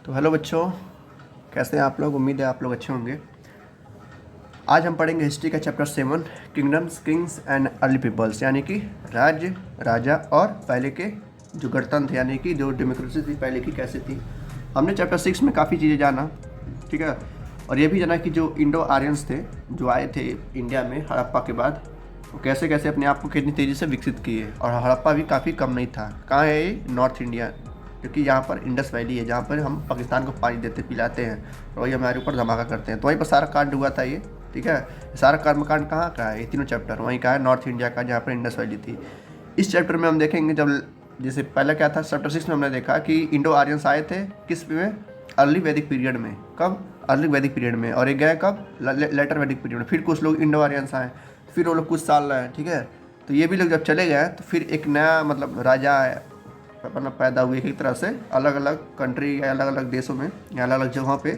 तो हेलो बच्चों, कैसे हैं आप लोग। उम्मीद है आप लोग अच्छे होंगे। आज हम पढ़ेंगे हिस्ट्री का chapter 7 kingdoms, kings and early peoples, यानी कि राज्य, राजा और पहले के जो गणतंत्र यानी कि जो डेमोक्रेसी थी पहले की कैसे थी। हमने चैप्टर 6 में काफ़ी चीज़ें जाना, ठीक है, और ये भी जाना कि जो इंडो आर्यंस थे जो आए थे इंडिया में हड़प्पा के बाद, वो कैसे कैसे अपने आप को कितनी तेज़ी से विकसित किए। और हड़प्पा भी काफ़ी कम नहीं था। कहाँ है ये? नॉर्थ इंडिया, क्योंकि यहाँ पर इंडस वैली है जहाँ पर हम पाकिस्तान को पानी देते पिलाते हैं और वही हमारे ऊपर धमाका करते हैं। तो वहीं पर सारा कांड हुआ था ये, ठीक है। सारा कर्मकांड कहाँ का है? ये तीनों चैप्टर वहीं का है, नॉर्थ इंडिया का, जहाँ पर इंडस वैली थी। इस चैप्टर में हम देखेंगे जब जैसे पहले क्या था, चैप्टर 6 में हमने देखा कि इंडो आर्यंस आए थे किस में? अर्ली वैदिक पीरियड में। कब? अर्ली वैदिक पीरियड में। और ये गए कब? लेटर वैदिक पीरियड में। फिर कुछ लोग इंडो आर्यंस आए, फिर वो लोग कुछ साल रहे, ठीक है। तो ये भी लोग जब चले गए तो फिर एक नया मतलब राजा मतलब पैदा हुए एक तरह से अलग अलग कंट्री या अलग अलग देशों में या अलग अलग जगहों पे,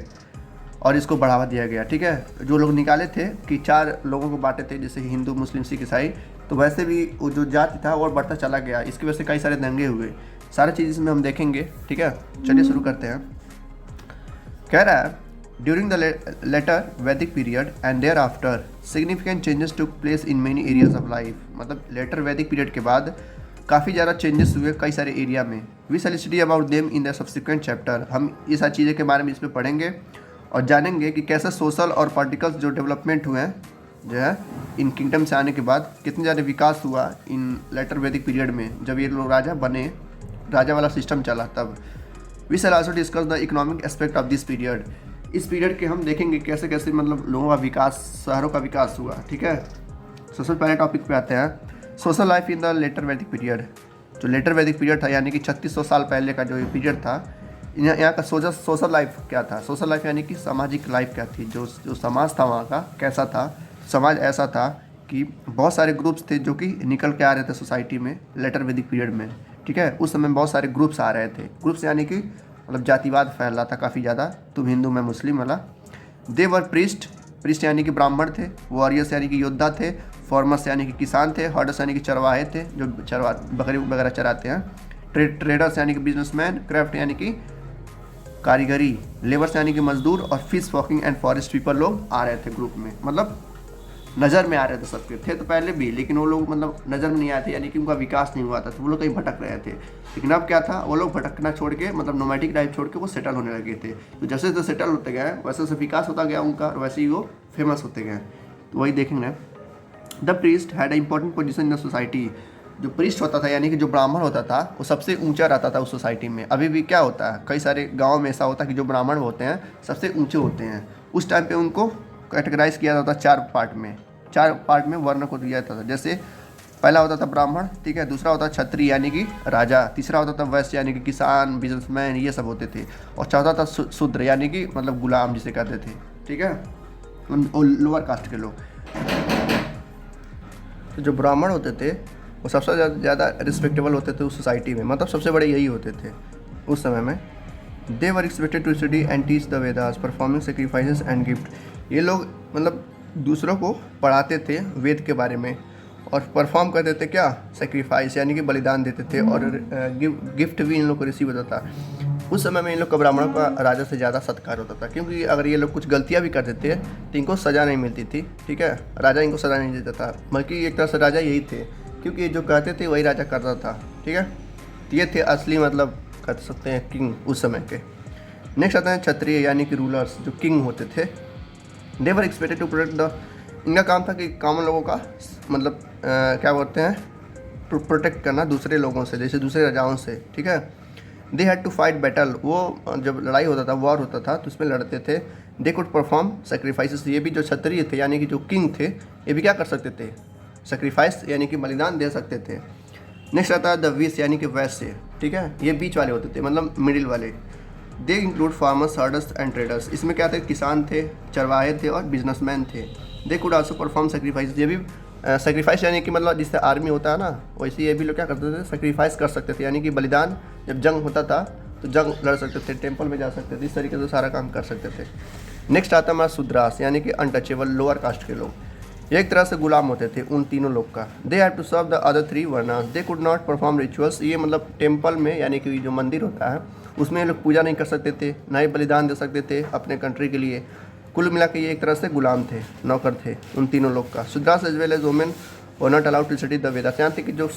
और इसको बढ़ावा दिया गया, ठीक है। जो लोग निकाले थे कि 4 लोगों को बांटे थे, जैसे हिंदू, मुस्लिम, सिख, ईसाई, तो वैसे भी वो जो जाति था और बढ़ता चला गया। इसकी वजह से कई सारे दंगे हुए। सारी चीज़ इसमें हम देखेंगे, ठीक है। चलिए शुरू करते हैं। कह रहा है during the later Vedic period and thereafter significant changes took place in many areas of life. मतलब लेटर वैदिक पीरियड के बाद काफ़ी ज़्यादा चेंजेस हुए कई सारे एरिया में। We shall study about them in the subsequent chapter. हम ये सारी चीज़ें के बारे में इसमें पढ़ेंगे और जानेंगे कि कैसे सोशल और पॉलिटिकल जो डेवलपमेंट हुए हैं जो है इन किंगडम से आने के बाद, कितने ज़्यादा विकास हुआ इन लेटर वैदिक पीरियड में जब ये लोग राजा बने, राजा वाला सिस्टम चला तब। We shall also discuss the economic aspect of this period. इस पीरियड के हम देखेंगे कैसे कैसे मतलब लोगों का विकास, शहरों का विकास हुआ, ठीक है। सबसे पहले टॉपिक पे आते हैं, social life in the later Vedic period. जो लेटर वैदिक पीरियड था यानी कि 3600 साल पहले का जो ये पीरियड था, यहाँ का सोशल लाइफ क्या था? सोशल लाइफ यानी कि सामाजिक लाइफ क्या थी? जो समाज था वहाँ का कैसा था? समाज ऐसा था कि बहुत सारे ग्रुप्स थे जो कि निकल के आ रहे थे सोसाइटी में लेटर वैदिक पीरियड में, ठीक है। उस समय बहुत सारे ग्रुप्स आ रहे थे। ग्रुप्स यानी कि मतलब जातिवाद फैल रहा था काफ़ी ज़्यादा, तुम हिंदू मैं मुस्लिम वाला। दे वर प्रिस्ट यानी कि ब्राह्मण थे। वॉरियर्स यानी कि योद्धा थे। फार्मर्स यानी कि किसान थे। हर्डर्स यानी कि चरवाहे थे जो बकरी वगैरह चराते हैं। ट्रेडर्स यानी कि बिजनेसमैन। क्राफ्ट यानी कि कारीगरी। लेबर्स यानी कि मजदूर। और fish walking and forest people लोग आ रहे थे ग्रुप में, मतलब नज़र में आ रहे थे। सबके थे तो पहले भी, लेकिन वो लोग मतलब नज़र में नहीं आए थे, यानी कि उनका विकास नहीं हुआ था, तो वो लोग कहीं भटक रहे थे। लेकिन अब क्या था, वो लोग भटकना छोड़ के मतलब नोमैटिक लाइफ छोड़ के वो सेटल होने लगे थे। तो जैसे जैसे सेटल होते गए वैसे वैसे विकास होता गया उनका, और वैसे ही वो फेमस होते गए। तो वही देखेंगे। The priest had a important position in the society. जो प्रीस्ट होता था यानी कि जो ब्राह्मण होता था वो सबसे ऊंचा रहता था उस सोसाइटी में। अभी भी क्या होता है, कई सारे गाँव में ऐसा होता है कि जो ब्राह्मण होते हैं सबसे ऊँचे होते हैं। उस टाइम पर उनको कैटेगराइज किया जाता था 4 पार्ट में। 4 पार्ट में वर्ण को दिया जाता था। जैसे पहला होता था ब्राह्मण, ठीक है। दूसरा होता था क्षत्रिय यानी कि राजा। तीसरा होता था वैश्य यानी कि किसान, बिजनेसमैन, ये सब होते थे। और चौथा था शूद्र यानी कि मतलब गुलाम जिसे कहते थे, ठीक है, लोअर कास्ट के लोग। तो जो ब्राह्मण होते थे वो सबसे ज़्यादा रिस्पेक्टेबल होते थे उस सोसाइटी में, मतलब सबसे बड़े यही होते थे उस समय में। They were expected to study and teach the Vedas, performing sacrifices and gift. ये लोग मतलब दूसरों को पढ़ाते थे वेद के बारे में और परफॉर्म करते थे क्या? सेक्रीफाइस यानी कि बलिदान देते थे। और गिफ्ट भी इन लोग को रिसीव होता था। उस समय में इन लोग का ब्राह्मणों का राजा से ज़्यादा सत्कार होता था, क्योंकि अगर ये लोग कुछ गलतियाँ भी करते थे तो इनको सज़ा नहीं मिलती थी, ठीक है। राजा इनको सज़ा नहीं देता था, बल्कि एक तरह से राजा यही थे, क्योंकि ये जो कहते थे वही राजा करता था, ठीक है। तो ये थे असली मतलब कह सकते हैं किंग उस समय के। नेक्स्ट आते हैं क्षत्रिय यानी कि रूलर्स, जो किंग होते थे। They were expected to protect the, इनका काम था कि कॉमन लोगों का मतलब क्या बोलते हैं, प्रोटेक्ट करना दूसरे लोगों से, जैसे दूसरे राजाओं से, ठीक है। They had to fight battle, वो जब लड़ाई होता था, वॉर होता था, तो उसमें लड़ते थे। दे कुड परफॉर्म सेक्रीफाइसेस, ये भी जो क्षत्रिय थे यानी कि जो किंग थे ये भी क्या कर सकते थे? सेक्रीफाइस यानी कि बलिदान दे सकते थे। नेक्स्ट आता है द विस यानी कि वैश्य, ठीक है। ये बीच वाले होते थे, मतलब मिडिल वाले। They include farmers, herders and traders. इसमें क्या थे? किसान थे, चरवाहे थे और बिजनेसमैन थे। They could also perform sacrifice, ये भी सेक्रीफाइस यानी कि मतलब जिससे आर्मी होता है ना, वैसे ये भी लोग क्या करते थे? सेक्रीफाइस कर सकते थे, यानी कि बलिदान। जब जंग होता था तो जंग लड़ सकते थे, टेम्पल में जा सकते थे, इस तरीके से सारा काम कर सकते थे। नेक्स्ट आता है हमारा शूद्रास यानी कि अनटचेबल, लोअर कास्ट के लोग। एक तरह से गुलाम होते थे उन तीनों लोग का। They have to serve the other 3 varnas, they could not perform rituals. ये मतलब टेम्पल में यानी कि जो मंदिर होता है उसमें ये लोग पूजा नहीं कर सकते थे, ना ही बलिदान दे सकते थे अपने कंट्री के लिए। कुल मिला के ये एक तरह से गुलाम थे, नौकर थे उन तीनों लोग का। Shudras as well as women were not allowed to study the Vedas. यहाँ तक कि जो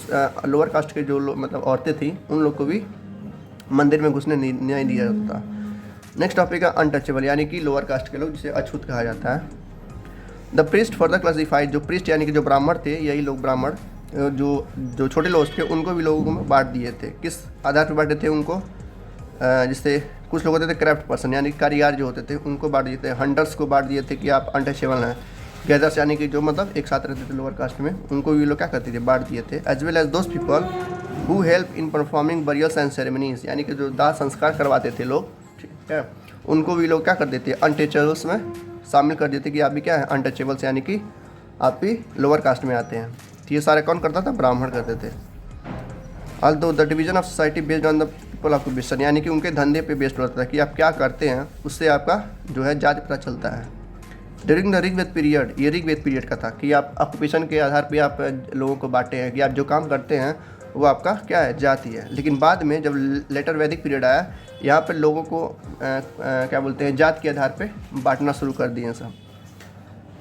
लोअर कास्ट के जो मतलब औरतें थी उन लोग को भी मंदिर में घुसने नहीं दिया जाता था। नेक्स्ट टॉपिक है अनटचेबल, यानी कि लोअर कास्ट के लोग, जिसे अछूत कहा जाता है। द प्रीस्ट फर्दर क्लासिफाइड, जो प्रीस्ट यानी कि जो ब्राह्मण थे, यही लोग ब्राह्मण जो छोटे लोग थे उनको भी लोगों में बांट दिए थे। किस आधार पर बांटे थे उनको? जिससे कुछ लोग होते थे क्राफ्ट पर्सन, यानी कारीगर जो होते थे उनको बांट दिए थे। हंटर्स को बांट दिए थे कि आप अनटचेबल हैं। गैदर्स यानी कि जो मतलब एक साथ रहते थे लोअर कास्ट में, उनको भी लोग क्या करते थे, बांट दिए थे। As well as those people who help in performing burials and ceremonies, यानी कि जो दाह संस्कार करवाते थे लोग, ठीक है, उनको भी लोग क्या कर देते, अनटचेबल्स में शामिल कर देते कि आप भी क्या है, अनटचेबल्स, यानी कि आप भी लोअर कास्ट में आते हैं। तो ये सारे कौन करता था? ब्राह्मण करते थे। Although the division of society based on the people occupation, यानी कि उनके धंधे पे बेस्ड होता है कि आप क्या करते हैं, उससे आपका जो है जाति पता चलता है। ड्यूरिंग द ऋग्वेद पीरियड, ये ऋग्वेद पीरियड का था कि आप ऑक्यूपेशन के आधार पे आप लोगों को बांटे हैं कि आप जो काम करते हैं वो आपका क्या है, जाति है। लेकिन बाद में जब लेटर वैदिक पीरियड आया, यहाँ पर लोगों को क्या बोलते हैं, जात के आधार पे बांटना शुरू कर दिए सब।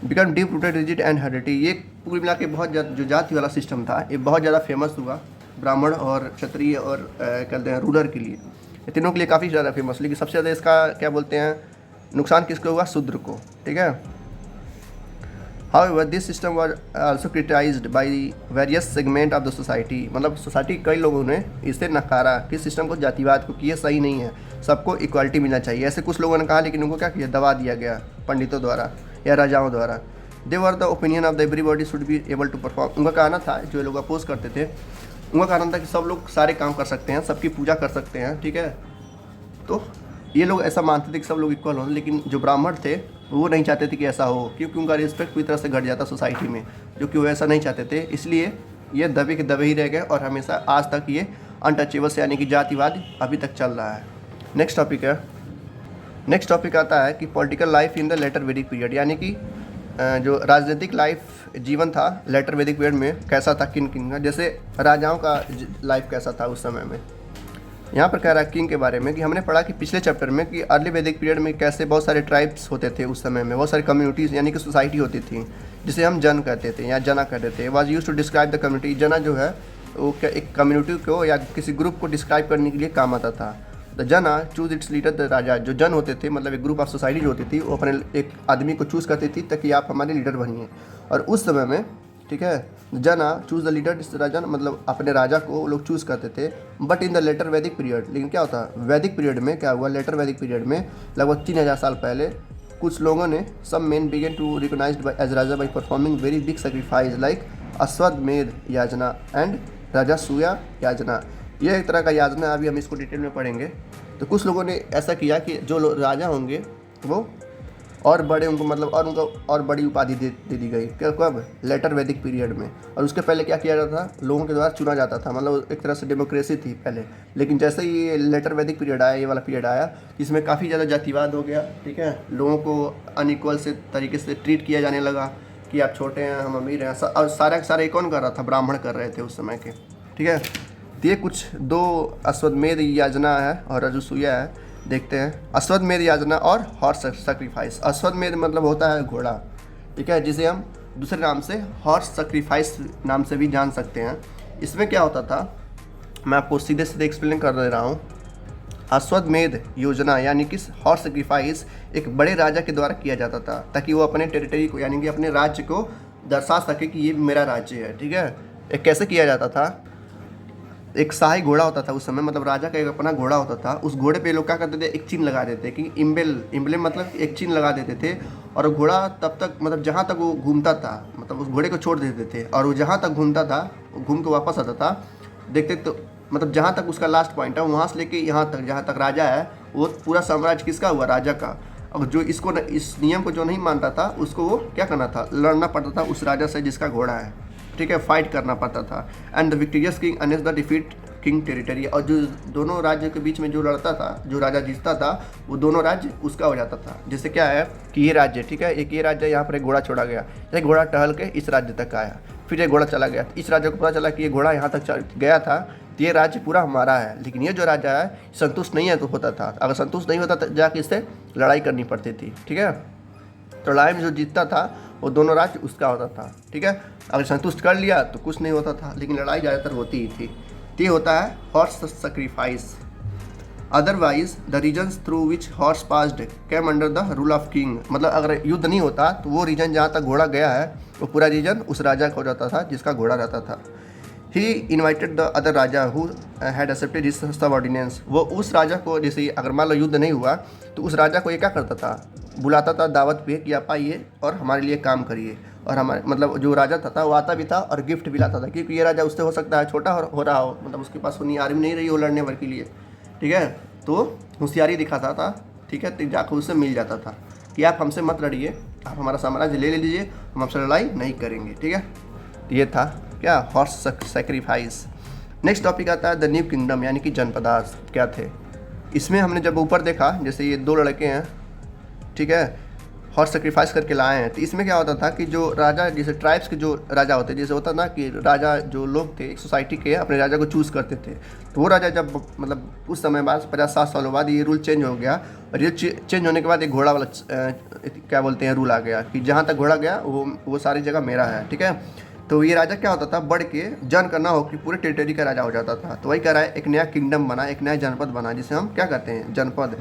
Become deep rooted rigid and heredity, ये पूरी मिला के बहुत जो जाति वाला सिस्टम था ये बहुत ज़्यादा फेमस हुआ ब्राह्मण और क्षत्रिय और कहते हैं रूलर के लिए, ये तीनों के लिए काफ़ी ज़्यादा फेमस। लेकिन सबसे ज़्यादा इसका क्या बोलते हैं, नुकसान किसको हुआ? शूद्र को, ठीक है। However, this system was also criticized by various segment of the society, मतलब सोसाइटी के कई लोगों ने इसे नकारा, किस सिस्टम को, जातिवाद को, कि ये सही नहीं है, सबको इक्वालिटी मिलना चाहिए, ऐसे कुछ लोगों ने कहा। लेकिन उनको क्या किया, दबा दिया गया पंडितों द्वारा या राजाओं द्वारा। They were the opinion of the everybody should be able to perform, उनका कहना था, जो लोग अपोज करते थे उनका कहना था कि सब लोग सारे काम कर सकते हैं, सबकी पूजा कर सकते हैं, ठीक है। तो ये लोग ऐसा मानते थे कि सब लोग इक्वल हों। लेकिन जो ब्राह्मण थे वो नहीं चाहते थे कि ऐसा हो, क्योंकि उनका रिस्पेक्ट पूरी तरह से घट जाता सोसाइटी में, जो कि वो ऐसा नहीं चाहते थे। इसलिए ये दबे के दबे ही रह गए और हमेशा आज तक ये अनटचेबल्स यानी कि जातिवाद अभी तक चल रहा है। नेक्स्ट टॉपिक आता है कि political life in the later Vedic period, यानी कि जो राजनीतिक लाइफ जीवन था लेटर वैदिक पीरियड में कैसा था, किन किन का, जैसे राजाओं का लाइफ कैसा था उस समय में। यहाँ पर कह रहा है किंग के बारे में कि हमने पढ़ा कि पिछले चैप्टर में कि अर्ली वैदिक पीरियड में कैसे बहुत सारे ट्राइब्स होते थे उस समय में, बहुत सारी कम्युनिटीज़ यानी कि सोसाइटी होती थी, जिसे हम जन कहते थे या जना कहते थे। Was used to describe the community, जना जो है वो क्या एक कम्युनिटी को या किसी ग्रुप को डिस्क्राइब करने के लिए काम आता था। द जना चूज इट्स लीडर, द राजा, जो जन होते थे मतलब एक ग्रुप ऑफ सोसाइटी जो होती थी वो अपने एक आदमी को चूज़ करती थी ताकि आप हमारे लीडर बनिए। और उस समय में, ठीक है, जना चूज़ द लीडर, इस राजा मतलब अपने राजा को लोग चूज़ करते थे। But in the later Vedic period, लेकिन क्या होता है वैदिक पीरियड में, क्या हुआ लेटर वैदिक पीरियड में लगभग 3000 साल पहले कुछ लोगों ने, some men began to recognized as raja by performing very big sacrifice like Ashvamedha yajna and राजसूया याजना। यह एक तरह का याजना है, अभी हम इसको डिटेल में पढ़ेंगे। तो कुछ लोगों ने ऐसा किया कि जो राजा होंगे वो और बड़े, उनको मतलब और उनको और बड़ी उपाधि दे दी गई। कब? लेटर वैदिक पीरियड में। और उसके पहले क्या किया जाता था, लोगों के द्वारा चुना जाता था, मतलब एक तरह से डेमोक्रेसी थी पहले। लेकिन जैसे ही ये लेटर वैदिक पीरियड आया, ये वाला पीरियड आया, इसमें काफ़ी ज़्यादा जातिवाद हो गया, ठीक है। लोगों को अनइक्वल से तरीके से ट्रीट किया जाने लगा कि आप छोटे हैं, हम अमीर हैं, और सारे कौन कर रहा था? ब्राह्मण कर रहे थे उस समय के, ठीक है। तो ये कुछ 2 अश्वमेध याजना है और राजसूया है, देखते हैं। अश्वमेध याजना और हॉर्स सैक्रिफाइस। अश्वमेध मतलब होता है घोड़ा, ठीक है, जिसे हम दूसरे नाम से हॉर्स सैक्रिफाइस नाम से भी जान सकते हैं। इसमें क्या होता था, मैं आपको सीधे सीधे एक्सप्लेन कर दे रहा हूँ। अश्वमेध योजना यानी कि हॉर्स सैक्रिफाइस एक बड़े राजा के द्वारा किया जाता था ताकि वो अपने टेरिटरी को यानी कि अपने राज्य को दर्शा सके कि ये मेरा राज्य है, ठीक है। एक कैसे किया जाता था, एक शाही घोड़ा होता था उस समय, मतलब राजा का एक अपना घोड़ा होता था। उस घोड़े पे लोग क्या करते थे, एक चिन्ह लगा देते कि इम्बलेम मतलब एक चिन्ह लगा देते थे। और घोड़ा तब तक मतलब जहाँ तक वो घूमता था, मतलब उस घोड़े को छोड़ देते थे और वो जहाँ तक घूमता था, घूम के वापस आता था, देखते तो मतलब जहाँ तक उसका लास्ट पॉइंट है वहाँ से लेके यहाँ तक जहाँ तक राजा है, वो पूरा साम्राज्य किसका हुआ? राजा का। और जो इसको इस नियम को जो नहीं मानता था उसको वो क्या करना था, लड़ना पड़ता था उस राजा से जिसका घोड़ा है, ठीक है, फाइट करना पड़ता था। And the victorious king honest the defeat king territory, और जो दोनों राज्य के बीच में जो लड़ता था, जो राजा जीतता था, वो दोनों राज्य उसका हो जाता था। जैसे क्या है कि ये राज्य, ठीक है, एक ये राज्य, यहाँ पर एक घोड़ा छोड़ा गया, एक घोड़ा टहल के इस राज्य तक आया, फिर एक घोड़ा चला गया, इस राज्य को पता चला कि ये घोड़ा यहाँ तक गया था, तो ये राज्य पूरा हमारा है। लेकिन ये जो राजा है संतुष्ट नहीं है तो होता था, अगर संतुष्ट नहीं होता तो जाके इससे लड़ाई करनी पड़ती थी, ठीक है। तो लड़ाई में जो जीतता था वो दोनों राज्य उसका होता था, ठीक है। अगर संतुष्ट कर लिया तो कुछ नहीं होता था, लेकिन लड़ाई ज़्यादातर होती ही थी। तो ये होता है horse sacrifice. Otherwise the regions through which horse passed came under the rule of king. मतलब अगर युद्ध नहीं होता तो वो रीजन जहाँ तक घोड़ा गया है वो पूरा रीजन उस राजा का हो जाता था जिसका घोड़ा रहता था। He invited the other raja who had accepted his subordinance. वो उस राजा को, जैसे अगर मान लो युद्ध नहीं हुआ तो उस राजा को ये क्या करता था, बुलाता था दावत पे कि आप आइए और हमारे लिए काम करिए। और हमारे मतलब जो राजा था वो आता भी था और गिफ्ट भी लाता था, क्योंकि ये राजा उससे हो सकता है छोटा हो रहा हो, मतलब उसके पास उतनी आर्मी नहीं रही हो लड़ने भर के लिए, ठीक है। तो होशियारी दिखाता था, ठीक है, तो जाकर उससे मिल जाता था कि आप हमसे मत लड़िए, आप हमारा साम्राज्य ले लीजिए, हम आपसे लड़ाई नहीं करेंगे, ठीक है। तो ये था क्या, हॉर्स सेक्रीफाइस। नेक्स्ट टॉपिक आता है द न्यू किंगडम, यानी कि जनपदास क्या थे। इसमें हमने जब ऊपर देखा, जैसे ये दो लड़के हैं, ठीक है, हॉर्स सेक्रीफाइस करके लाए हैं, तो इसमें क्या होता था कि जो राजा, जैसे ट्राइब्स के जो राजा होते, जैसे होता ना कि राजा जो लोग थे एक सोसाइटी के अपने राजा को चूज़ करते थे, तो वो राजा जब मतलब उस समय बाद 50-60 सालों बाद ये रूल चेंज हो गया, और ये चेंज होने के बाद एक घोड़ा वाला क्या बोलते हैं रूल आ गया कि जहाँ तक घोड़ा गया वो सारी जगह मेरा है, ठीक है। तो ये राजा क्या होता था, बढ़ के जन करना हो कि पूरे टेरिटरी का राजा हो जाता था। तो वही कह रहा है, एक नया किंगडम बना, एक नया जनपद बना, जिसे हम क्या कहते हैं, janapada.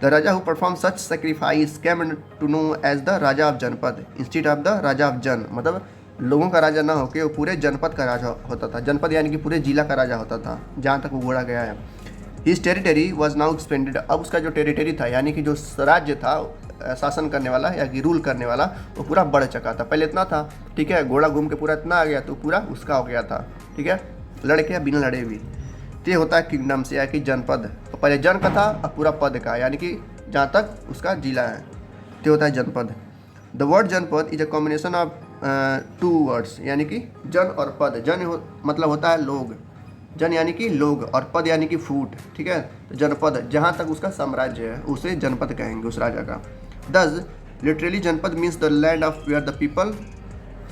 The raja who perform such sacrifice came to know as the raja of janapada instead of the raja of jana. मतलब लोगों का राजा ना होकर वो पूरे जनपद का राजा होता था। जनपद यानी कि पूरे जिला का राजा होता था, जहाँ तक वो घोड़ा गया है। His territory was now expanded. अब उसका जो टेरिटरी था, यानी कि जो राज्य था शासन करने वाला या कि रूल करने वाला, वो पूरा बढ़ चुका था। पहले इतना था, ठीक है, घोड़ा घूम के पूरा इतना आ गया तो पूरा उसका हो गया था, ठीक है, लड़के बिना लड़े भी। तो ये होता है किंगडम से, या कि जनपद। तो पहले जन का था और पूरा पद का, यानी कि जहाँ तक उसका जिला है, तो होता है जनपद। द वर्ड जनपद is a combination of 2 words, यानी कि जन और पद। मतलब होता है लोग, जन यानी कि लोग, और पद यानी कि फूट, ठीक है। तो जनपद जहाँ तक उसका साम्राज्य है उसे जनपद कहेंगे उस राजा का। Thus literally janapada means the land of where the people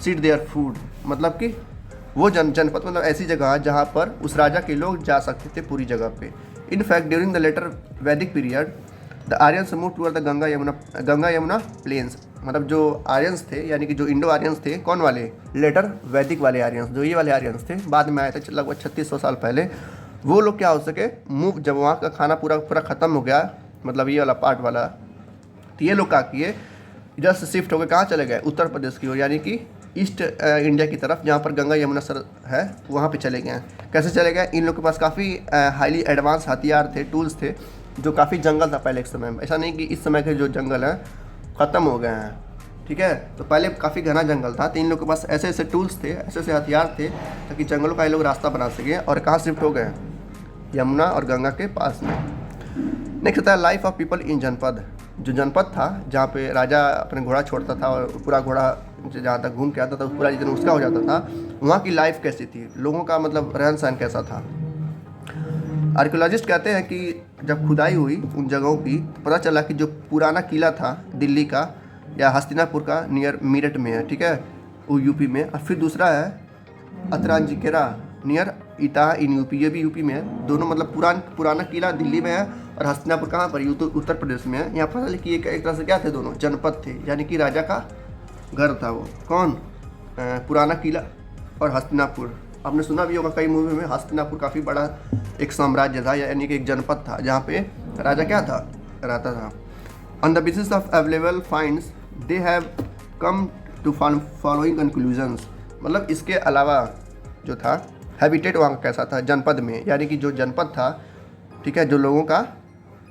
set their foot. मतलब कि वो जनपद मतलब ऐसी जगह है जहाँ पर उस राजा के लोग जा सकते थे पूरी जगह पे। In fact during the later Vedic period the Aryans move toward the Ganga Yamuna plains. मतलब जो आर्यंस थे, यानी कि जो इंडो आर्यंस थे, कौन वाले, लेटर वैदिक वाले आर्यंस, जो ये वाले आर्यंस थे बाद में आए थे लगभग 3600 साल पहले, वो लोग क्या हो सके मूव, जब वहाँ का खाना पूरा ख़त्म हो गया, मतलब ये वाला पार्ट वाला, तो ये लोग क्या किए, इधर से शिफ्ट होकर कहाँ चले गए, उत्तर प्रदेश की ओर, यानी कि ईस्ट इंडिया की तरफ, जहाँ पर गंगा यमुना सर है वहाँ पे चले गए हैं। कैसे चले गए, इन लोग के पास काफ़ी हाईली एडवांस हथियार थे, टूल्स थे, जो काफ़ी जंगल था पहले एक समय में। ऐसा नहीं कि इस समय के जो जंगल हैं ख़त्म हो गए हैं, ठीक है। तो पहले काफ़ी घना जंगल था, तो इन लोग के पास ऐसे ऐसे टूल्स थे, ऐसे ऐसे हथियार थे, ताकि जंगलों का ये लोग रास्ता बना सके। और कहाँ शिफ्ट हो गए, यमुना और गंगा के पास में। नेक्स्ट होता है लाइफ ऑफ पीपल इन जनपद। जो जनपद था जहाँ पे राजा अपने घोड़ा छोड़ता था और पूरा घोड़ा जहाँ तक घूम के आता था पूरा जितना उसका हो जाता था, वहाँ की लाइफ कैसी थी, लोगों का मतलब रहन सहन कैसा था। आर्कियोलॉजिस्ट कहते हैं कि जब खुदाई हुई उन जगहों की तो पता चला कि जो पुराना किला था दिल्ली का या हस्तिनापुर का नियर मीरठ में है, ठीक है, वो यूपी में। और फिर दूसरा है अतरांजिकेरा नियर इटाह इन यूपी, ये भी यूपी में है। दोनों मतलब पुराना किला दिल्ली में है और हस्तिनापुर कहाँ पर, उत्तर प्रदेश में है। यहाँ पता चला कि एक तरह से क्या थे, दोनों जनपद थे, यानी कि राजा का घर था वो। कौन, पुराना किला और हस्तिनापुर। आपने सुना भी होगा कई मूवी में, हस्तिनापुर काफ़ी बड़ा एक साम्राज्य था, यानी कि एक जनपद था जहाँ पे राजा क्या था, रहता था। On the basis of available finds they have come to following conclusions. मतलब इसके अलावा जो था हैबिटेट वहाँ का कैसा था जनपद में, यानी कि जो जनपद था, ठीक है, जो लोगों का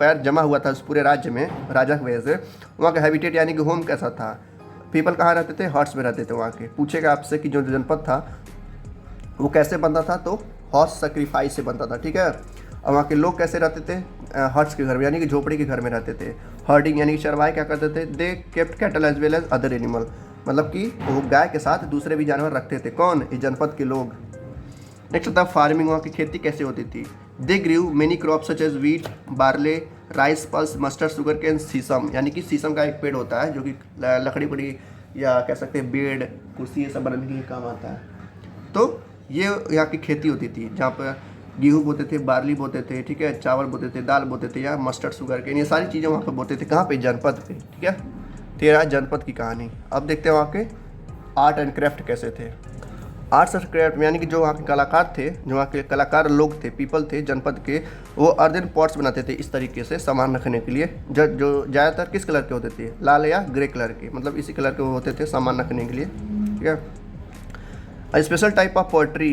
पैर जमा हुआ था उस पूरे राज्य में राजा की वजह से, वहाँ का हैबिटेट यानी कि होम कैसा था, पीपल कहाँ रहते थे, हॉर्स में रहते थे वहाँ के। पूछेगा आपसे कि जो जनपद था वो कैसे बनता था, तो हॉर्स सेक्रीफाइस से बनता था, ठीक है। और वहाँ के लोग कैसे रहते थे, हॉर्स के घर में, यानी कि झोपड़ी के घर में रहते थे। हर्डिंग यानी कि चरवाहे क्या करते थे, they kept cattle as well as other animal. मतलब कि वो गाय के साथ दूसरे भी जानवर रखते थे, कौन, इस जनपद के लोग। नेक्स्ट होता है फार्मिंग, वहाँ की खेती कैसे होती थी। They grew many crops such as wheat, barley, rice, pulse, mustard, sugarcane, sesame. यानी कि सीसम का एक पेड़ होता है जो कि लकड़ी पड़ी या कह सकते हैं बेड, कुर्सी, ये सब बनाने के लिए काम आता है। तो ये यहाँ की खेती होती थी, जहाँ पर गेहूँ बोते थे, बार्ली बोते थे, ठीक है, चावल बोते थे, दाल बोते थे, या मस्टर्ड शुगर के, ये सारी चीज़ें वहाँ पर बोते थे। कहाँ पे? जनपद पे, ठीक है। तेरा जनपद की कहानी। अब देखते हैं वहाँ के आर्ट एंड क्राफ्ट कैसे थे। आर्ट्स एंड क्राफ्ट यानी कि जो वहाँ के कलाकार थे, जो वहाँ के कलाकार लोग थे, पीपल थे जनपद के, वो अर्दन पॉट्स बनाते थे इस तरीके से सामान रखने के लिए, जो ज़्यादातर किस कलर के होते थे? लाल या ग्रे कलर के, मतलब इसी कलर के वो होते थे सामान रखने के लिए, ठीक है। स्पेशल टाइप ऑफ पोएट्री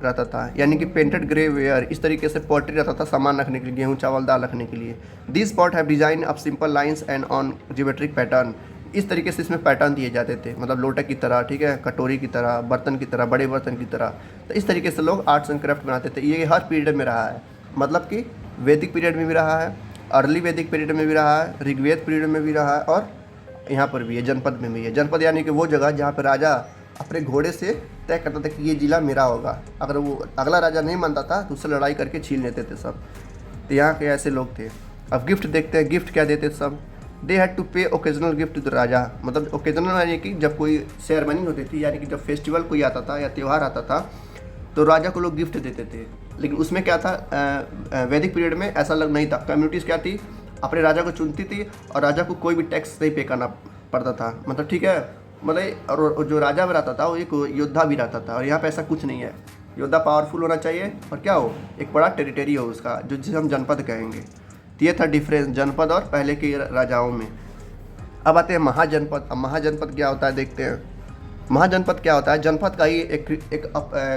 रहता था, यानी कि पेंटेड ग्रे वेयर, इस तरीके से पोएट्री रहता था सामान रखने के लिए, गेहूँ चावल दाल रखने के लिए। This pot have design of simple lines and on geometric pattern, इस तरीके से इसमें पैटर्न दिए जाते थे, मतलब लोटक की तरह, ठीक है, कटोरी की तरह, बर्तन की तरह, बड़े बर्तन की तरह। तो इस तरीके से लोग आर्ट्स एंड क्राफ्ट बनाते थे। ये हर पीरियड में रहा है, मतलब कि वैदिक पीरियड में भी रहा है, अर्ली वैदिक पीरियड में भी रहा है, ऋग्वेद पीरियड में भी रहा है, और यहाँ पर भी है, जनपद में भी है। जनपद यानी कि वो जगह जहाँ पर राजा अपने घोड़े से तय करता था कि ये जिला मेरा होगा। अगर वो अगला राजा नहीं मानता था तो उससे लड़ाई करके छीन लेते थे सब। तो यहाँ के ऐसे लोग थे। अब गिफ्ट देखते हैं, गिफ्ट क्या देते थे सब। दे हैड टू पे ओकेजनल गिफ्ट टू द राजा, मतलब ओकेजनल यानी कि जब कोई सेरेमनी होती थी, यानी कि जब फेस्टिवल कोई आता था या त्यौहार आता था तो राजा को लोग गिफ्ट देते थे। लेकिन उसमें क्या था, वैदिक पीरियड में ऐसा लग नहीं था। कम्युनिटीज़ क्या थी, अपने राजा को चुनती थी और राजा को कोई भी टैक्स नहीं पे करना पड़ता था, मतलब ठीक है, मतलब और जो राजा भी रहता था वो एक योद्धा भी रहता था। और यहाँ पे ऐसा कुछ नहीं है, योद्धा पावरफुल होना चाहिए और क्या हो, एक बड़ा टेरिटरी हो उसका, जो जिसे हम जनपद कहेंगे। तो ये था डिफरेंस जनपद और पहले के राजाओं में। अब आते हैं महाजनपद। अब महाजनपद क्या होता है देखते हैं। महाजनपद क्या होता है, जनपद का ही एक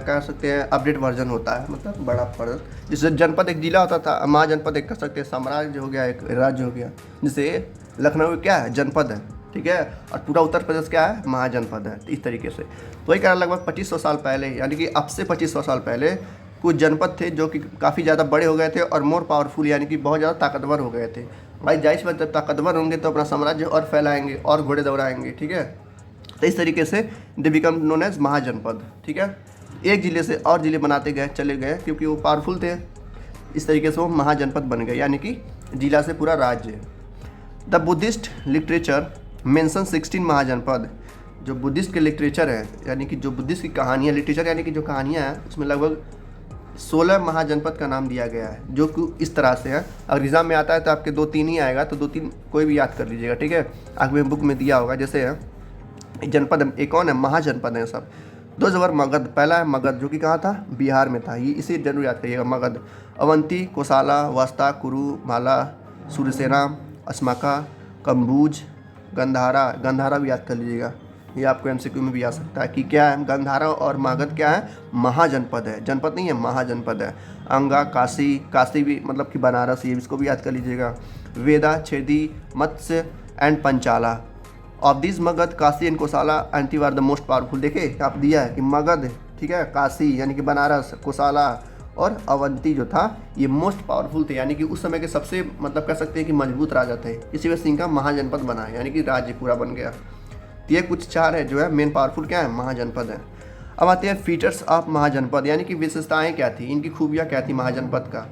कह सकते हैं अपडेट वर्जन होता है, मतलब बड़ा फर्क। जैसे जनपद एक जिला होता था, महाजनपद एक कह सकते हैं साम्राज्य हो गया, एक राज्य हो गया। जैसे लखनऊ क्या है, जनपद है, ठीक है, और पूरा उत्तर प्रदेश क्या है, महाजनपद है। इस तरीके से तो वही कह लगभग 2500 साल पहले, यानी कि अब से 2500 साल पहले कुछ जनपद थे जो कि काफ़ी ज़्यादा बड़े हो गए थे और मोर पावरफुल, यानी कि बहुत ज़्यादा ताकतवर हो गए थे। भाई जाहिर बात जब ताकतवर होंगे तो अपना साम्राज्य और फैलाएंगे और घोड़े दौड़ाएंगे, ठीक है। तो इस तरीके से दे बिकम नोन एज महाजनपद, ठीक है। एक ज़िले से और ज़िले बनाते गए, चले गए, क्योंकि वो पावरफुल थे। इस तरीके से वो महाजनपद बन गए, यानी कि जिला से पूरा राज्य। The Buddhist literature mention 16 महाजनपद। जो बुद्धिस्ट के लिटरेचर है, यानी कि जो बुद्धिस्ट की कहानियाँ, लिटरेचर यानी कि जो कहानियाँ हैं, उसमें लगभग 16 महाजनपद का नाम दिया गया है, जो कि इस तरह से है। अगर एग्जाम में आता है तो आपके 2-3 ही आएगा, तो 2-3 कोई भी याद कर लीजिएगा, ठीक है। आगे बुक में दिया होगा, जैसे है जनपद, एक कौन है, महाजनपद है सब। 2 जबर मगध, पहला है मगध, जो कि कहाँ था, बिहार में था। ये इसे जरूर याद करिएगा, मगध। अवंती, कोसाला, वस्ता, कुरु, माला, सूर्यसेना, अस्माका, कम्बूज, गंधारा। गंधारा भी याद कर लीजिएगा, ये आपको एमसीक्यू में भी आ सकता है कि क्या है, गंधारा और मगध क्या है, महाजनपद है, जनपद नहीं है, महाजनपद है। अंगा, काशी, काशी भी मतलब कि बनारस, ये इसको भी याद कर लीजिएगा। वेदा, Chedi, Matsya and Panchala. Of this Magadha, Kashi and Kosala and are the most powerful. देखिए आप दिया है कि मगध, ठीक है, काशी यानी कि बनारस, कोसाला और अवंती जो था ये मोस्ट पावरफुल थे, यानी कि उस समय के सबसे मतलब कह सकते हैं कि मजबूत राजा थे। इसी वजह से इनका महाजनपद बना है, यानी कि राज्य पूरा बन गया। तो ये कुछ 4 है जो है मेन पावरफुल क्या है, महाजनपद है। अब आते हैं फीचर्स ऑफ महाजनपद, यानी कि विशेषताएं क्या थी, इनकी खूबियाँ क्या थी महाजनपद का।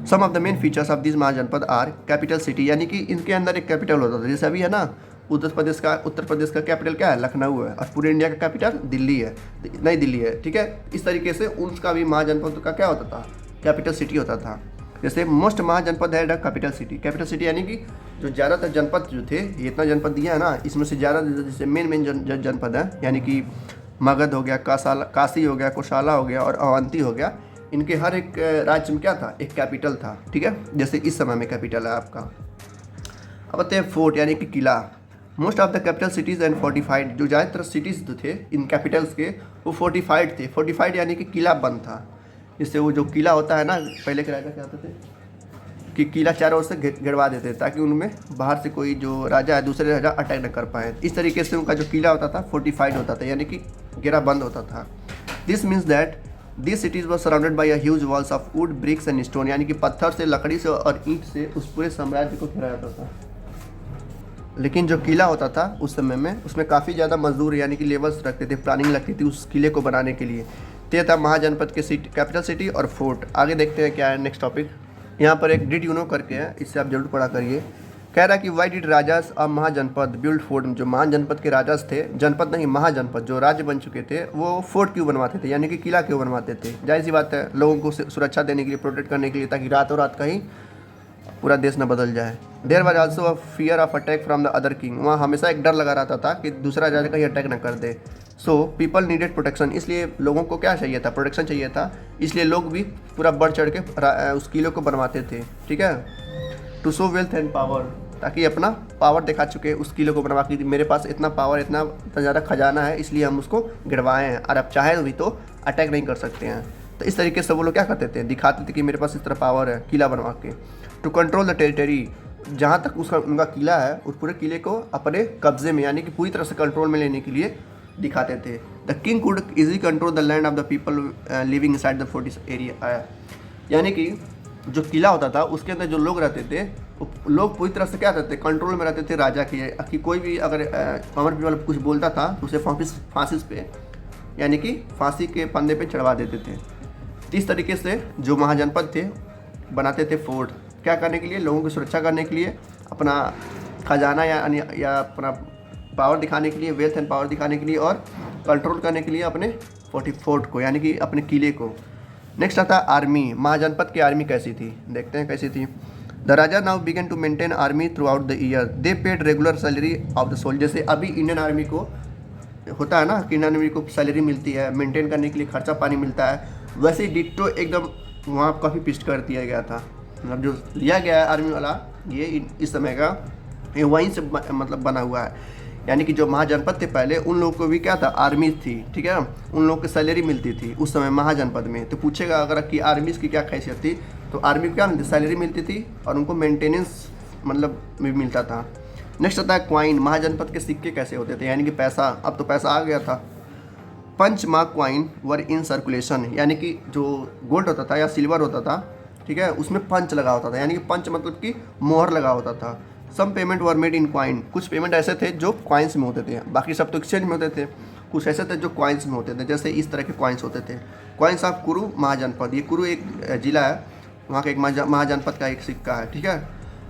Some of the main features of this mahajanapada are capital city, यानी कि इनके अंदर एक कैपिटल होता था। जैसे अभी है ना उत्तर प्रदेश का कैपिटल क्या है, लखनऊ है, और पूरे इंडिया का कैपिटल दिल्ली है, नई दिल्ली है, ठीक है। इस तरीके से उसका भी महाजनपद का क्या होता था, कैपिटल सिटी होता था। जैसे मोस्ट महाजनपद है the capital city. Capital city यानी कि जो ज़्यादातर जनपद जो थे, ये इतना जनपद दिया है ना, इसमें से ज़्यादा जैसे मेन जनपद है, यानी कि मगध हो गया, काशी हो गया, कोशाला हो गया और अवंती हो गया। इनके हर एक राज्य में क्या था, एक कैपिटल था, ठीक है। जैसे इस समय में कैपिटल है आपका। अब आते हैं फोर्ट, यानी कि किला। Most of the capital cities and fortified, जो ज़्यादातर सिटीज़ जो थे इन कैपिटल्स के वो फोर्टिफाइड थे। फोर्टिफाइड यानी कि किला बंद था। जिससे वो जो किला होता है ना, पहले के राजा क्या होते थे कि किला चारों ओर से घेरवा देते ताकि उनमें बाहर से कोई जो राजा है दूसरे राजा अटैक न कर पाए। इस तरीके से उनका जो किला होता था फोर्टिफाइड होता था, यानी कि घेरा बंद होता था। This means that this cities were surrounded by a huge walls of wood, bricks and stone, यानी कि पत्थर से, लकड़ी से और ईंट से उस पूरे साम्राज्य को घेरा जाता था। लेकिन जो किला होता था उस समय में, उसमें काफ़ी ज़्यादा मजदूर यानी कि लेबर्स रखते थे, प्लानिंग लगती थी उस किले को बनाने के लिए। तो था महाजनपद के सिटी, कैपिटल सिटी और फोर्ट। आगे देखते हैं क्या है नेक्स्ट टॉपिक। यहाँ पर एक डिड यू नो करके है, इससे आप जरूर पढ़ा करिए। कह रहा है कि वाई डिड राजास और महाजनपद बिल्ड फोर्ट, जो महाजनपद के राजास थे, जनपद नहीं महाजनपद जो राज्य बन चुके थे, वो फोर्ट क्यों बनवाते थे, यानी कि किला क्यों बनवाते थे। जाहिर सी बात है, लोगों को सुरक्षा देने के लिए, प्रोटेक्ट करने के लिए, ताकि रातों रात कहीं पूरा देश न बदल जाए। There was also a fear of attack from the other king, वहाँ हमेशा एक डर लगा रहता था कि दूसरा राजा कहीं अटैक न कर दे। सो पीपल नीडेड प्रोटेक्शन, इसलिए लोगों को क्या चाहिए था, प्रोटेक्शन चाहिए था, इसलिए लोग भी पूरा बढ़ चढ़ के उस किले को बनवाते थे। ठीक है, to show wealth and power, ताकि अपना पावर दिखा चुके उस किले को बनवा के, मेरे पास इतना पावर, इतना ज़्यादा खजाना है, इसलिए हम उसको गिरवाए हैं, और अब चाहे भी तो अटैक नहीं कर सकते हैं। तो इस तरीके से वो लोग क्या करते थे, दिखाते थे कि मेरे पास इस तरह पावर है, किला बनवा के। टू कंट्रोल द टेरिटरी, जहाँ तक उसका उनका किला है, उस पूरे किले को अपने कब्जे में, यानी कि पूरी तरह से कंट्रोल में लेने के लिए दिखाते थे। The king could easily control the land of the people living inside the Fortis area, यानी कि जो किला होता था उसके अंदर जो लोग रहते थे, लोग पूरी तरह से क्या रहते थे, कंट्रोल में रहते थे राजा के, कि कोई भी अगर कॉमन पीपल कुछ बोलता था तो उसे फांसी पे, यानी कि फांसी के फंदे पे चढ़वा देते थे। इस तरीके से जो महाजनपद थे बनाते थे फोर्ट, क्या करने के लिए, लोगों की सुरक्षा करने के लिए, अपना खजाना या अपना पावर दिखाने के लिए, वेल्थ एंड पावर दिखाने के लिए, और कंट्रोल करने के लिए अपने फोर्ट को, यानी कि अपने किले को। नेक्स्ट आता है आर्मी। महाजनपद की आर्मी कैसी थी, देखते हैं कैसी थी। The raja now began to maintain army throughout the year, they paid regular salary of the soldier, से अभी इंडियन आर्मी को होता है ना कि इंडियन आर्मी को सैलरी मिलती है, मेंटेन करने के लिए खर्चा पानी मिलता है, वैसे ही डिट्टो एकदम वहाँ काफ़ी पिस्ट कर दिया गया था। मतलब जो लिया गया है आर्मी वाला, ये इस समय का ये वहीं से मतलब बना हुआ है, यानी कि जो महाजनपद थे पहले, उन लोगों को भी क्या था, आर्मी थी। ठीक है, उन लोगों की सैलरी मिलती थी उस समय महाजनपद में। तो पूछेगा अगर कि आर्मी की क्या हैसियत थी, तो आर्मी को क्या मिलती, सैलरी मिलती थी, और उनको मेंटेनेंस मतलब भी मिलता था। नेक्स्ट आता है क्वाइन। महाजनपद के सिक्के कैसे होते थे, यानी कि पैसा, अब तो पैसा आ गया था। Punch mark coin were in circulation, यानी कि जो गोल्ड होता था या सिल्वर होता था, ठीक है, उसमें पंच लगा होता था, यानी कि पंच मतलब कि मोहर लगा होता था। Some payment were made in coin, कुछ पेमेंट ऐसे थे जो क्वाइंस में होते थे, बाकी सब तो एक्सचेंज में होते थे। कुछ ऐसे थे जो क्वाइंस में होते थे, जैसे इस तरह के क्वाइंस होते थे। क्वाइंस ऑफ कुरु महाजनपद, ये कुरु एक जिला है, वहाँ का एक महाजनपद का एक सिक्का है। ठीक है,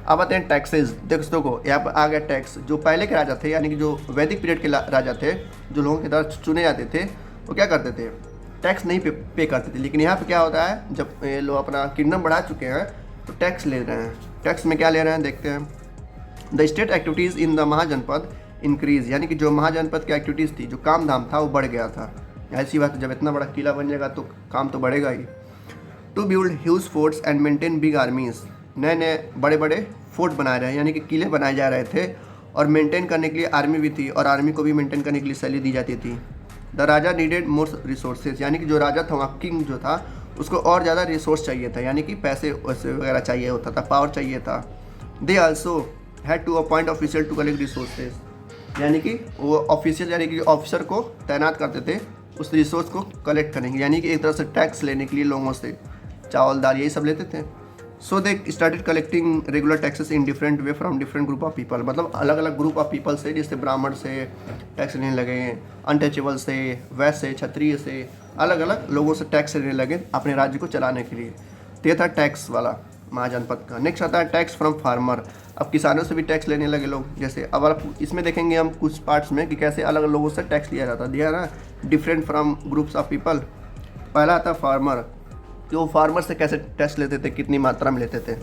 अब आते हैं टैक्सेस। दोस्तों को यहाँ पर आ गया टैक्स। जो पहले के राजा थे, यानी कि जो वैदिक पीरियड के राजा थे, जो लोगों के द्वारा चुने जाते थे, वो क्या करते थे, टैक्स नहीं पे करते थे। लेकिन यहाँ पे क्या होता है, जब ये लोग अपना किंगडम बढ़ा चुके हैं तो टैक्स ले रहे हैं। टैक्स में क्या ले रहे हैं, देखते हैं। The state activities in the mahajanapada increase, यानी कि जो महाजनपद की एक्टिविटीज़ थी, जो काम धाम था, वो बढ़ गया था। ऐसी बात है, जब इतना बड़ा किला बन जाएगा तो काम तो बढ़ेगा ही। To build huge forts and maintain big armies, नए नए बड़े बड़े फोर्ट बनाए रहे, यानी कि किले बनाए जा रहे थे, और मेंटेन करने के लिए आर्मी भी थी, और आर्मी को भी मेंटेन करने के लिए सैलरी दी जाती थी। The Raja needed more resources, यानी कि जो राजा था, वहाँ किंग जो था, उसको और ज़्यादा रिसोर्स चाहिए था, यानी कि पैसे वैसे वगैरह चाहिए होता था, पावर चाहिए था। They also had to appoint official to collect resources, यानी कि वो ऑफिशियल, यानी कि ऑफिसर को तैनात करते थे उस रिसोर्स को कलेक्ट करने के, यानी कि एक तरह से टैक्स लेने के लिए लोगों से, चावल दाल यही सब लेते थे। So they started collecting regular taxes in different way from different group of people, मतलब अलग अलग ग्रुप ऑफ पीपल से, जैसे ब्राह्मण से टैक्स लेने लगे, अनटचेबल से, वैश्य से, क्षत्रिय से, अलग अलग लोगों से टैक्स लेने लगे अपने राज्य को चलाने के लिए। तो ये था टैक्स वाला महाजनपद का। नेक्स्ट आता है टैक्स फ्रॉम फार्मर। अब किसानों से भी टैक्स लेने लगे लोग, जैसे अब आप इसमें देखेंगे हम कुछ पार्ट्स में कि कैसे अलग अलग लोगों से टैक्स लिया जाता, दिया ना, different from groups of people. पहला आता है फार्मर, कि वो फार्मर से कैसे टैक्स लेते थे, कितनी मात्रा में लेते थे।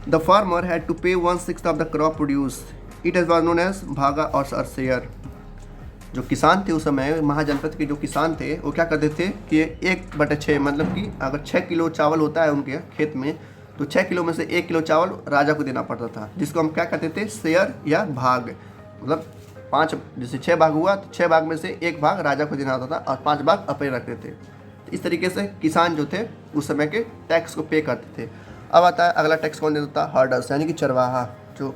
The farmer had to pay 1/6 of the crop produce, it is was known as bhaga or share. जो किसान थे उस समय, महाजनपद के जो किसान थे, वो क्या करते थे कि 1/6, मतलब कि अगर 6 किलो चावल होता है उनके खेत में, तो 6 किलो में से 1 किलो चावल राजा को देना पड़ता था, जिसको हम क्या कहते थे, शेयर या भाग। मतलब 5, जैसे 6 भाग हुआ तो 6 भाग में से 1 भाग राजा को देना होता था, और 5 भाग अपने रखते थे। तो इस तरीके से किसान जो थे उस समय के टैक्स को पे करते थे। अब आता है अगला टैक्स कौन देता था, हर्डर्स, यानी कि चरवाहा, जो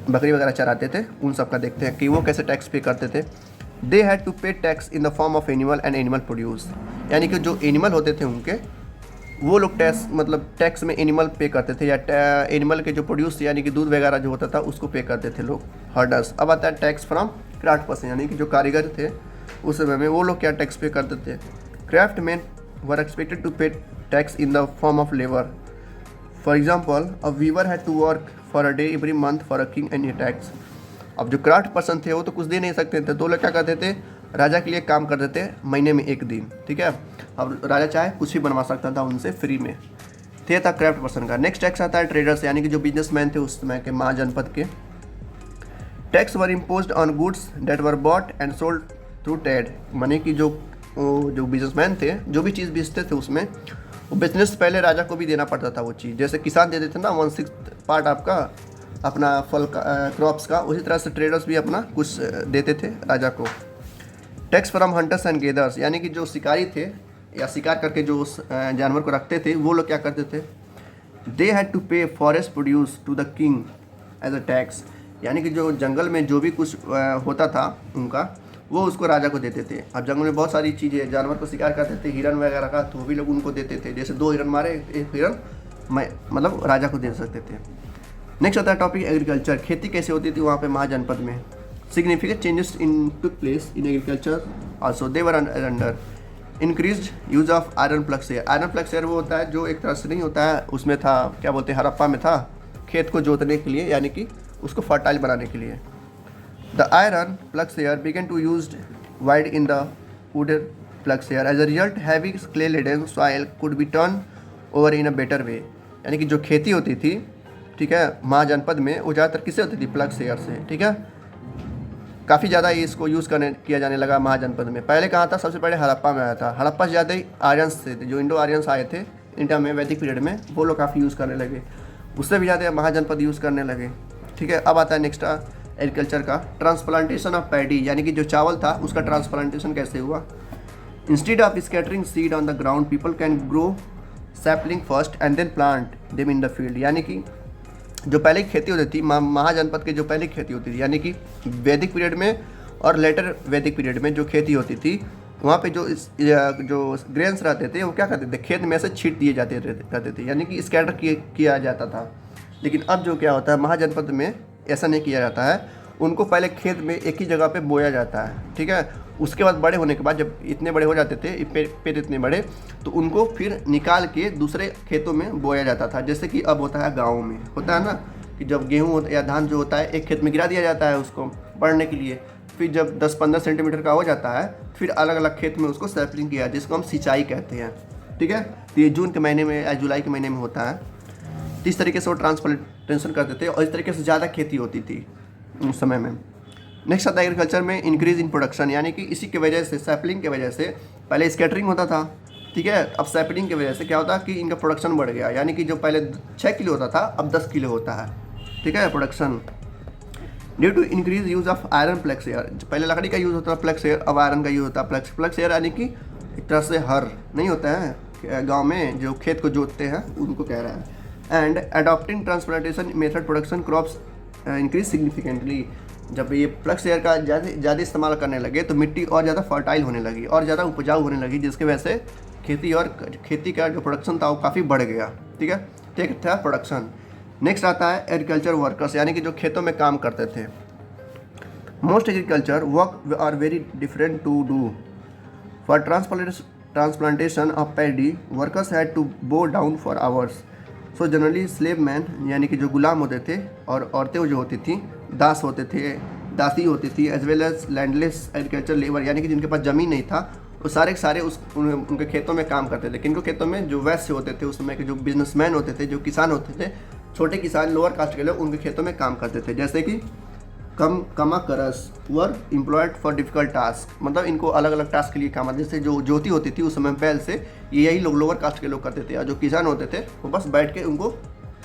बकरी वगैरह चराते थे, उन सब का देखते हैं कि वो कैसे टैक्स पे करते थे। They had to pay tax in the form of animal and animal produce, यानी कि जो एनिमल होते थे उनके, वो लोग टैक्स मतलब टैक्स में एनिमल पे करते थे, या एनिमल के जो प्रोड्यूस यानी कि दूध वगैरह जो होता था उसको पे करते थे लोग, हर्डर्स। अब आता है टैक्स फ्रॉम क्राफ्ट पर्सन, यानी कि जो कारीगर थे उस समय में, वो लोग क्या टैक्स पे करते थे। Craftsman were expected to pay tax in the form of labour. For example, a weaver had to work for a day every month for a king any tax. अब जो craft person थे वो तो कुछ दे नहीं सकते थे, तो लोग क्या करते थे, राजा के लिए काम करते थे महीने में एक दिन, ठीक है। अब राजा चाहे कुछ भी बनवा सकता था उनसे फ्री में। ये था क्राफ्ट पर्सन का। नेक्स्ट टैक्स आता है ट्रेडर्स, यानी कि जो बिजनेसमैन थे उस समय के महाजनपद के। Tax were imposed on goods that were bought and sold through trade, माने कि जो बिजनेसमैन थे जो भी चीज़ बेचते थे उसमें वो बिजनेस पहले राजा को भी देना पड़ता था वो चीज़। जैसे किसान दे देते ना 1/6 पार्ट आपका अपना फल का क्रॉप्स का, उसी तरह से ट्रेडर्स भी अपना कुछ देते थे राजा को। Tax from hunters and gathers, यानी कि जो शिकारी थे या शिकार करके जो उस जानवर को रखते थे वो लोग क्या करते थे, they had to pay forest produce to the king as a tax, यानी कि जो जंगल में जो भी कुछ होता था उनका वो उसको राजा को देते थे। अब जंगल में बहुत सारी चीज़ें जानवर को शिकार करते थे, हिरन वगैरह का, तो वो भी लोग उनको देते थे। जैसे 2 हिरन मारे, 1 हिरन मतलब राजा को दे सकते थे। नेक्स्ट आता है टॉपिक एग्रीकल्चर, खेती कैसे होती थी वहाँ पे महाजनपद में। Significant changes in took place in agriculture also, they were under increase use of iron plug air. Iron plug air वो होता है जो एक तरह से नहीं होता है, उसमें था क्या बोलते हैं, हड़प्पा में था खेत को जोतने के लिए, यानी कि उसको फर्टाइल बनाने के लिए। The iron plug air began to used wide in the wooden plug air. As a result, heavy clay laden soil could be turned over in a better way. यानी कि जो खेती होती थी, ठीक है, महाजनपद में वो ज़्यादातर किससे होती थी, प्लग एयर से, ठीक है। काफ़ी ज़्यादा इसको यूज़ किया जाने लगा महाजनपद में। पहले कहाँ था, सबसे पहले हड़प्पा में आया था। हड़प्पा से ज़्यादा ही आर्यंस थे, जो इंडो आर्यंस आए थे इंडिया में वैदिक पीरियड में, वो लोग काफ़ी यूज़ करने लगे, उससे भी ज़्यादा महाजनपद यूज़ करने लगे, ठीक है। अब आता है नेक्स्ट एग्रीकल्चर का, ट्रांसप्लांटेशन ऑफ पैडी, यानी कि जो चावल था उसका ट्रांसप्लांटेशन कैसे हुआ। Instead of scattering seed on the ground people can grow sapling first and then plant them in the field, यानी कि जो पहले की खेती होती थी महाजनपद की, जो पहले की खेती होती थी, यानी कि वैदिक पीरियड में और लेटर वैदिक पीरियड में जो खेती होती थी वहाँ पे जो ग्रेन्स रहते थे वो क्या करते थे, खेत में से छीट दिए जाते रहते थे, यानी कि स्कैटर किया जाता था। लेकिन अब जो क्या होता है महाजनपद में ऐसा नहीं किया जाता है, उनको पहले खेत में एक ही जगह पे बोया जाता है, ठीक है। उसके बाद बड़े होने के बाद जब इतने बड़े हो जाते थे, पेड़ इतने बड़े, तो उनको फिर निकाल के दूसरे खेतों में बोया जाता था। जैसे कि अब होता है गाँव में, होता है ना कि जब गेहूँ या धान जो होता है एक खेत में गिरा दिया जाता है उसको बढ़ने के लिए, फिर जब 10-15 सेंटीमीटर का हो जाता है फिर अलग अलग खेत में उसको सैपलिंग किया, जिसको हम सिंचाई कहते हैं, ठीक है। तो ये जून के महीने में या जुलाई के महीने में होता है। इस तरीके से वो ट्रांसप्लांटेशन करते थे और इस तरीके से ज़्यादा खेती होती थी उस समय में। नेक्स्ट आता है एग्रीकल्चर में इंक्रीज इन प्रोडक्शन, यानी कि इसी की वजह से, सैपलिंग की वजह से, पहले स्कैटरिंग होता था, ठीक है, अब सैपलिंग की वजह से क्या होता है कि इनका प्रोडक्शन बढ़ गया, यानी कि जो पहले 6 किलो होता था अब 10 किलो होता है, ठीक है, production. Due to increase use of iron ploughshare, पहले लकड़ी का यूज़ होता था प्लग एयर, अब आयरन का यूज़ होता है प्लग एयर, यानी कि एक तरह से हर नहीं होता है गाँव में जो खेत को जोतते हैं उनको कह रहा है। And adopting transplantation method production crops increase significantly, जब ये प्लग एयर का ज़्यादा इस्तेमाल करने लगे तो मिट्टी और ज़्यादा फर्टाइल होने लगी और ज़्यादा उपजाऊ होने लगी, जिसकी वजह से खेती का जो प्रोडक्शन था वो काफ़ी बढ़ गया, ठीक है। तो एक था प्रोडक्शन। नेक्स्ट आता है एग्रीकल्चर वर्कर्स, यानी कि जो खेतों में काम करते थे। Most agriculture work are very different to do for transplantation of paddy workers had to bow down for hours. So generally slave man, यानी कि जो गुलाम होते थे, और औरतें जो होती थी दास होते थे, दासी होती थी, as well as landless agriculture labour, यानी कि जिनके पास ज़मीन नहीं था वो सारे के सारे उनके खेतों में काम करते थे। किनको खेतों में, जो वैश्य होते थे उस समय के, जो बिजनेसमैन होते थे, जो किसान होते थे, छोटे किसान लोअर कास्ट के लोग उनके खेतों में काम करते थे। जैसे कि कमाकरस were employed for difficult task, मतलब इनको अलग अलग टास्क के लिए काम आते। जैसे जो ज्योति होती थी उस समय बैल से, यही लोग लोअर कास्ट के लोग करते थे, और जो किसान होते थे वो बस बैठ के उनको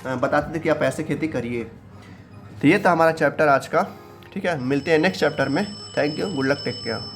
बताते थे कि आप ऐसे खेती करिए। तो ये था हमारा चैप्टर आज का, ठीक है। मिलते हैं नेक्स्ट चैप्टर में। Thank you, good luck, take care.